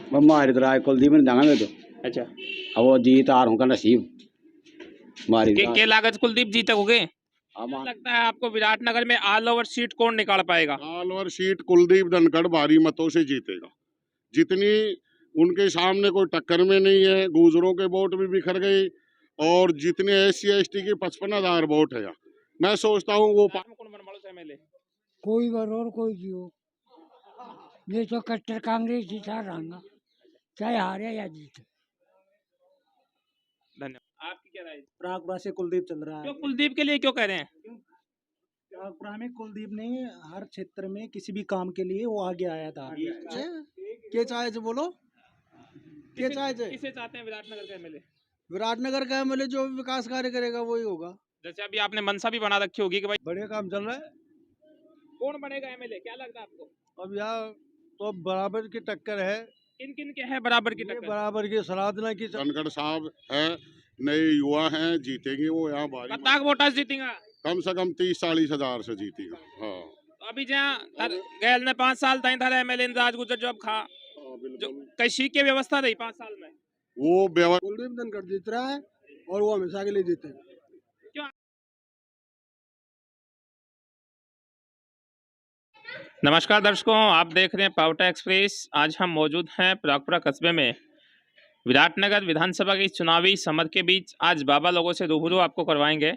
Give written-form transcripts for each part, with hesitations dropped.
मारी तो राय कुलदीप ने जाना में तो अच्छा, अब वो जीत आ रहा का नसीब मारी के लागत कुलदीप जीतोगे? अब क्या लगता है आपको विराटनगर में ऑल ओवर सीट कौन निकाल पाएगा? All over seat Kuldeep Dhankhar भारी मतों से जीतेगा। जितनी उनके सामने कोई टक्कर में नहीं है। गुजरों के वोट भी बिखर गए और जितने SC ST के 55,000 वोट है, मैं सोचता हूँ वो कौन बनवाड़ो से MLA? कोई बार और कोई जियो ये तो कट्टर कांग्रेस जीता रहूंगा चाहे हारे या जीते। धन्यवाद। आपकी क्या राय है? प्रागपुरा से कुलदीप चल रहा है। क्यों कुलदीप के लिए क्यों कह रहे हैं? प्रागपुरा में कुलदीप ने हर क्षेत्र में किसी भी काम के लिए वो आगे आया था। के चाहे जो बोलो के चाहे जो किसे चाहते हैं विराटनगर का MLA? विराटनगर का MLA जो विकास कार्य करेगा वही होगा। जैसे अभी आपने मनसा भी बना रखी होगी कि भाई बढ़िया काम चल रहा है। कौन बनेगा MLA, क्या लगता है आपको? अब यहाँ तो बराबर की टक्कर है। किन किन के है बराबर की ये टक्कर? बराबर की सराहना की धनखड़ साहब है, नए युवा हैं, जीतेंगे वो यहाँ भारी कत्ताक वोटर्स जीतेगा? कम से कम 30-40 हजार से जीतेगा। हाँ, तो अभी जहाँ गैल ने 5 साल तक था MLA राज गुजर जो अब खा जो कई सीख की व्यवस्था रही 5 साल में, वो कुलदीप धनखड़ जीत रहा है और वो हमेशा के लिए जीतेगा। नमस्कार दर्शकों, आप देख रहे हैं पावटा एक्सप्रेस। आज हम मौजूद हैं प्रागपुरा कस्बे में। विराटनगर विधानसभा की चुनावी समर के बीच आज बाबा लोगों से रूबरू आपको करवाएंगे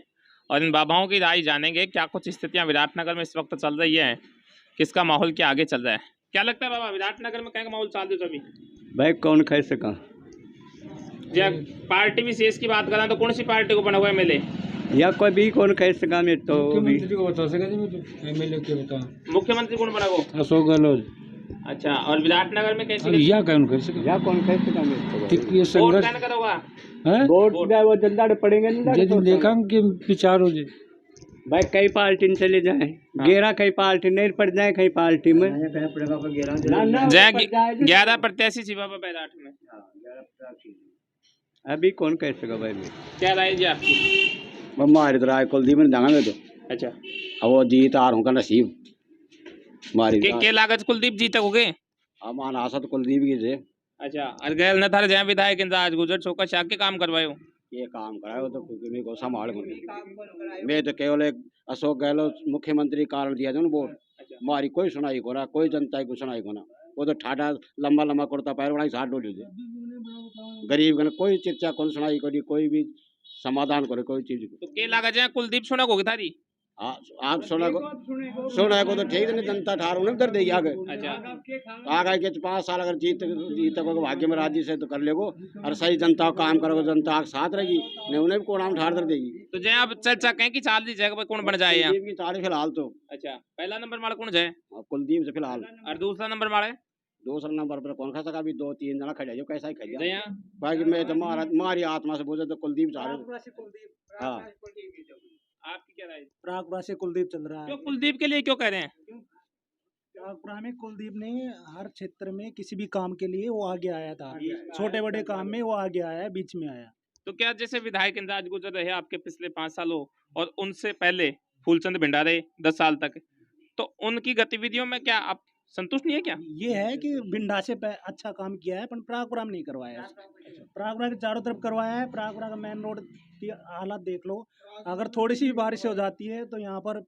और इन बाबाओं की राय जानेंगे। क्या कुछ स्थितियां विराटनगर में इस वक्त चल रही है, किसका माहौल क्या आगे चल रहा है। क्या लगता है बाबा, विराटनगर में क्या माहौल चल रहा है अभी? भाई कौन कह सका जब पार्टी विशेष की बात करें तो कौन सी पार्टी को बना हुआ MLA? या कोई भी कौन कह सका मैं तो मुख्यमंत्री कौन बना वो? अशोक गहलोत। अच्छा, और विराटनगर में कैसे या कौन कर सके या कौन कह सका मैं तो ये वोट संघर्ष क्या करोगा? है वोट क्या वो जनता डे पड़ेंगे नहीं यदि देखा कि विचार हो जाए भाई कई पार्टी में चले जाए गेरा कई पार्टी नहीं पड़ जाए कई पार्टी में जय 11 प्रत्याशी थी बाबा बैराठ में। अभी कौन कह सका भाई मैं क्या राय जी आपकी? मारी तो राय कुलदीप ने जाना में तो अच्छा, अब वो जीत आ रहा का नसीब मारी के लागत कुलदीप जीतोगे? अमान आशा तो कुलदीप की से अच्छा, और गैल न थारे जय विधायक राज गुजर चौका चाक के काम करवायो ये काम कराए तो मेरे को संभाल मैं तो केवल एक अशोक गहलोत मुख्यमंत्री कारण दिया था ना वोट। मारी कोई सुनाई को रहा, कोई जनता को सुनाई को ना। वो तो ठाठा लंबा लंबा कुर्ता पैर बना साठ डोली दे गरीब का कोई चर्चा कौन सुनाई करी, कोई भी समाधान करे कोई चीज को। तो के लागत जय कुलदीप सुना होगी थारी? आप सुना को तो ठीक नहीं, जनता ठार उन्हें दर देगी आगे। अच्छा, आगे के 5 साल अगर जीत को भाग्य में राजी से तो कर लेगो और सही जनता का काम करोगे, जनता के साथ रहेगी नहीं उन्हें भी कोण ठार दर देगी। तो जय आप चर्चा कहें कि चाल दी जाएगा कौन बन जाए यहाँ? कुलदीप की तारीफ फिलहाल तो। अच्छा, पहला नंबर मारा कौन जाए? कुलदीप से फिलहाल। और दूसरा नंबर मारे? दूसरा नंबर पर कौन खा सका, अभी 2-3 जना खड़ा जो कैसा ही खा जया बाकी मैं तो मारी आत्मा से बोझे तो कुलदीप चाह रहे। हाँ, आपकी क्या राय है? प्रागपुरा से कुलदीप चल रहा है। क्यों कुलदीप के लिए क्यों कह रहे हैं? प्रागपुरा में कुलदीप ने हर क्षेत्र में किसी भी काम के लिए वो आगे आया था। छोटे बड़े काम में वो आगे आया, बीच में आया। तो क्या जैसे विधायक इंद्राज गुजर रहे आपके पिछले 5 सालों और उनसे पहले फूलचंद भंडारे 10 साल तक, तो उनकी गतिविधियों में क्या आप संतुष्ट नहीं है क्या? ये है कि भिंडा से अच्छा काम किया है पर प्रागपुरा में नहीं करवाया है। प्रागपुरा के चारों तरफ करवाया है। प्रागपुरा का मेन रोड की हालत देख लो, अगर थोड़ी सी भी बारिश हो जाती है तो यहाँ पर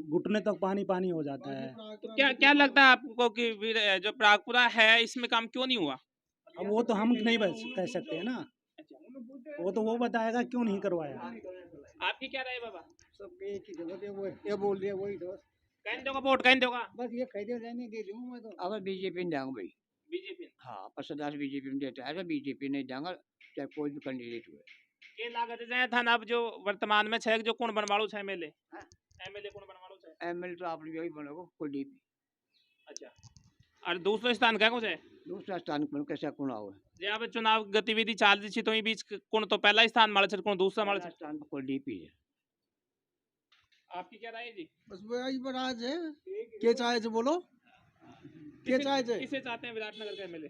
घुटने तक पानी पानी हो जाता है। तो क्या क्या लगता है आपको कि जो प्रागपुरा है इसमें काम क्यों नहीं हुआ? अब वो तो हम नहीं कह सकते हैं ना, वो तो वो बताएगा क्यों नहीं करवाया। आपकी क्या राय बाबा? सब एक ही जगह ये बोल दिया वही तो कहीं दोगा वोट कहीं दोगा? बस ये कह दिया जाने दे दूँ मैं तो। अब बीजेपी में जाऊंगा भाई। बीजेपी हाँ 50 बीजेपी में देता है तो बीजेपी नहीं जाऊंगा चाहे कोई भी कैंडिडेट हुए। के लागत जाए था ना अब जो वर्तमान में छे जो कौन बनवाड़ो छे MLA? MLA कौन बनवाड़ो छे? MLA तो आपने यही बनोगे कुलदीप। अच्छा, और दूसरा स्थान क्या कुछ है? दूसरा स्थान पर कैसा कौन आओ जे अब चुनाव गतिविधि चाल रही थी तो ई बीच कौन तो पहला स्थान मारे छे कौन दूसरा मारे छे? स्थान पर कुलदीप ही है। आपकी क्या राय है जी? बस वही बराज है के चाहे जो बोलो के चाहे जो किसे चाहते हैं विराटनगर का MLA?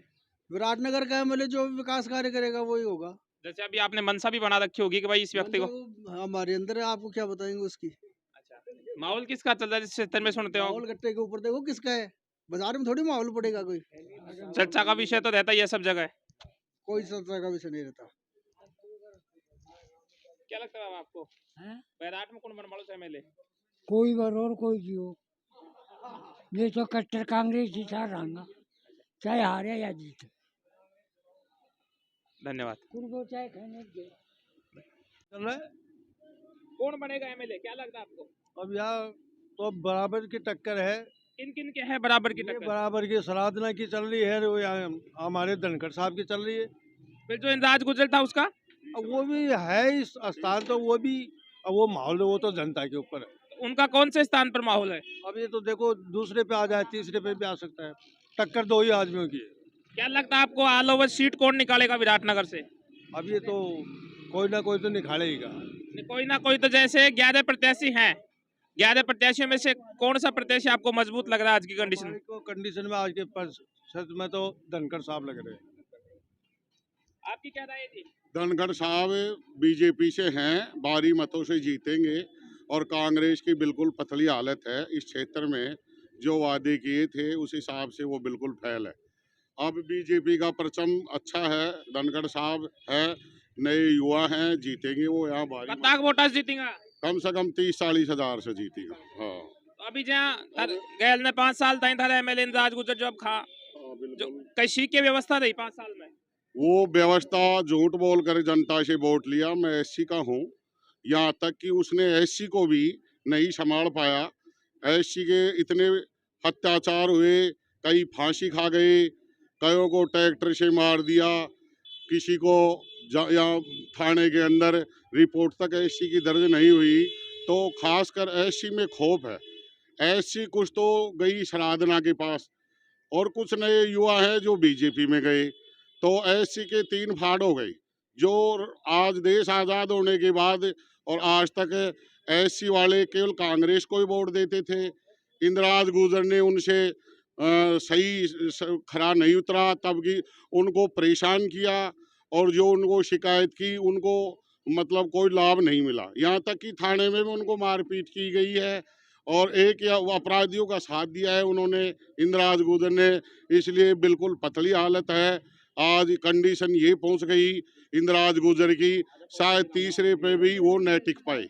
विराटनगर का MLA जो विकास कार्य करेगा वही होगा। जैसे अभी आपने मनसा भी बना रखी होगी कि भाई इस व्यक्ति को। हमारे अंदर है, आपको क्या बताएंगे उसकी। अच्छा, माहौल किसका चल रहा है जिस क्षेत्र में सुनते हो? माहौल गट्टे के ऊपर देखो किसका है। बाजार में थोड़ी माहौल पड़ेगा कोई। चर्चा का विषय तो रहता ही है सब जगह। कोई चर्चा का विषय नहीं रहता। क्या लगता है बाबा आपको, हैं? बैराट में कौन बनवाड़ो से एमएलए? कोई और कोई जियो, मैं तो कट्टर कांग्रेस ही था रहूंगा, चाहे हारे या जीते। धन्यवाद। कुछ चाहे खाने दे। चल रहा है। कौन बनेगा एमएलए, क्या लगता है आपको? अब यहाँ तो बराबर की टक्कर है। किन किन के है बराबर की ये टक्कर? बराबर की सराधना की चल रही है, वो यहाँ हमारे धनखड़ साहब की चल रही है। फिर जो इंद्राज गुजर था उसका? अब वो भी है इस स्थान, तो वो भी अब वो माहौल वो तो जनता के ऊपर है। उनका कौन से स्थान पर माहौल है? अब ये तो देखो दूसरे पे आ जाए, तीसरे पे भी आ सकता है। टक्कर दो ही आदमियों की है। क्या लगता है आपको, ऑल ओवर सीट कौन निकालेगा विराटनगर से? अब ये तो कोई ना कोई तो निखाड़ेगा। कोई ना कोई तो, जैसे 11 प्रत्याशी हैं, 11 प्रत्याशियों में से कौन सा प्रत्याशी आपको मजबूत लग रहा है आज की कंडीशन में? हमारे को कंडीशन में आज के परिषद में तो धनखड़ साहब लग रहे हैं। आपकी क्या राय थी? धनखड़ साहब बीजेपी से हैं, भारी मतों से जीतेंगे और कांग्रेस की बिल्कुल पतली हालत है इस क्षेत्र में। जो वादे किए थे उस हिसाब से वो बिल्कुल फैल है। अब बीजेपी का परचम अच्छा है, धनखड़ साहब है, नए युवा हैं, जीतेंगे वो यहाँ भारी कत्ता वोटर्स जीतेगा? कम से कम 30-40 हजार से जीतेगा। हाँ तो अभी जहाँ गैल ने 5 साल तक था एमएलए इंद्राज गुजर जो अब खा, जो कई सीट की व्यवस्था रही 5 साल में, वो व्यवस्था झूठ बोलकर जनता से वोट लिया। मैं एससी का हूँ, यहाँ तक कि उसने एससी को भी नहीं संभाल पाया। एससी के इतने अत्याचार हुए, कई फांसी खा गए, कईयों को ट्रैक्टर से मार दिया, किसी को यहाँ थाने के अंदर रिपोर्ट तक एससी की दर्ज नहीं हुई। तो खासकर एससी में खौफ है। एससी कुछ तो गई सराधना के पास और कुछ नए युवा हैं जो बीजेपी में गए, तो एससी के 3 फाड़ हो गई। जो आज देश आज़ाद होने के बाद और आज तक एससी वाले केवल कांग्रेस को ही वोट देते थे। इंदिराज गुजर ने उनसे खरा नहीं उतरा, तब कि उनको परेशान किया और जो उनको शिकायत की उनको मतलब कोई लाभ नहीं मिला। यहाँ तक कि थाने में भी उनको मारपीट की गई है और एक या अपराधियों का साथ दिया है उन्होंने, इंदिराज गुजर ने। इसलिए बिल्कुल पतली हालत है। आज कंडीशन ये पहुंच गई इंदिराज गुजर की, शायद तीसरे पे भी वो न टिक पाए।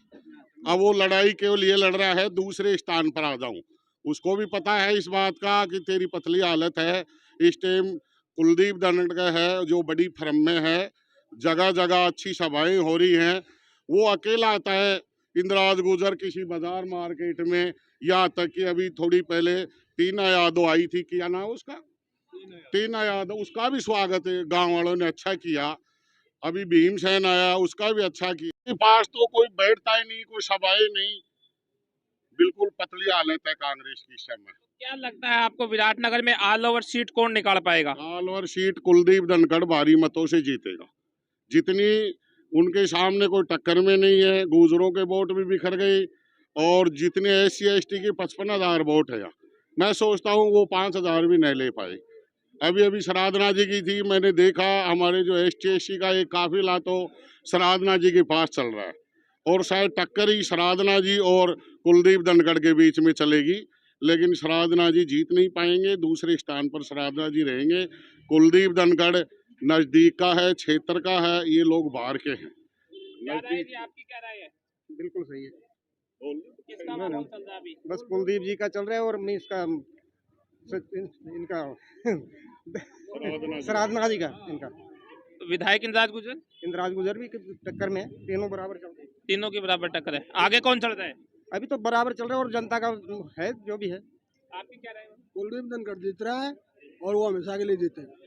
अब वो लड़ाई केवल ये लड़ रहा है दूसरे स्थान पर आ जाऊं। उसको भी पता है इस बात का कि तेरी पतली हालत है। इस टाइम कुलदीप धनखड़ है जो बड़ी फर्म में है, जगह जगह अच्छी सभाएं हो रही हैं। वो अकेला आता है इंदिराज गुजर किसी बाजार मार्केट में। यहाँ तक कि अभी थोड़ी पहले टीना यादव आई थी, क्या नाम उसका, टीना यादव, उसका भी स्वागत गांव वालों ने अच्छा किया। अभी भीमसेन आया, उसका भी अच्छा किया। पास तो कोई बैठता ही नहीं, कोई सभाएं नहीं, बिल्कुल पतली हालत है कांग्रेस की इस समय। क्या लगता है आपको, विराटनगर में ऑल ओवर सीट कौन निकाल पाएगा? All over seat Kuldeep Dhankhar भारी मतों से जीतेगा। जितनी उनके सामने कोई टक्कर में नहीं है। गुजरों के वोट भी बिखर गए और जितने SC ST के 55,000 वोट है, मैं सोचता हूँ वो 5,000 भी नहीं ले पाए। अभी सराधना जी की थी, मैंने देखा हमारे जो ST SC का एक काफिला तो सराधना जी के पास चल रहा है और शायद टक्कर ही सराधना जी और कुलदीप धनखड़ के बीच में चलेगी। लेकिन सराधना जी जीत नहीं पाएंगे, दूसरे स्थान पर सराधना जी रहेंगे। कुलदीप धनखड़ नजदीक का है, क्षेत्र का है, ये लोग बाहर के हैं। क्या राय थी आपकी, क्या राय है? बिल्कुल सही है। किसका माहौल चल रहा है अभी? बस कुलदीप जी का चल रहा है और मैं इसका इनका सराधना जी का, इनका तो विधायक इंद्राज गुजर, इंदिराज गुजर भी टक्कर में है, तीनों बराबर चल रहे हैं। तीनों की बराबर टक्कर है। आगे कौन चल रहा है? अभी तो बराबर चल रहा है और जनता का है जो भी है। आपकी क्या राय है? कुलदीप धनखड़ जीत रहा है और वो हमेशा के लिए जीतेगा।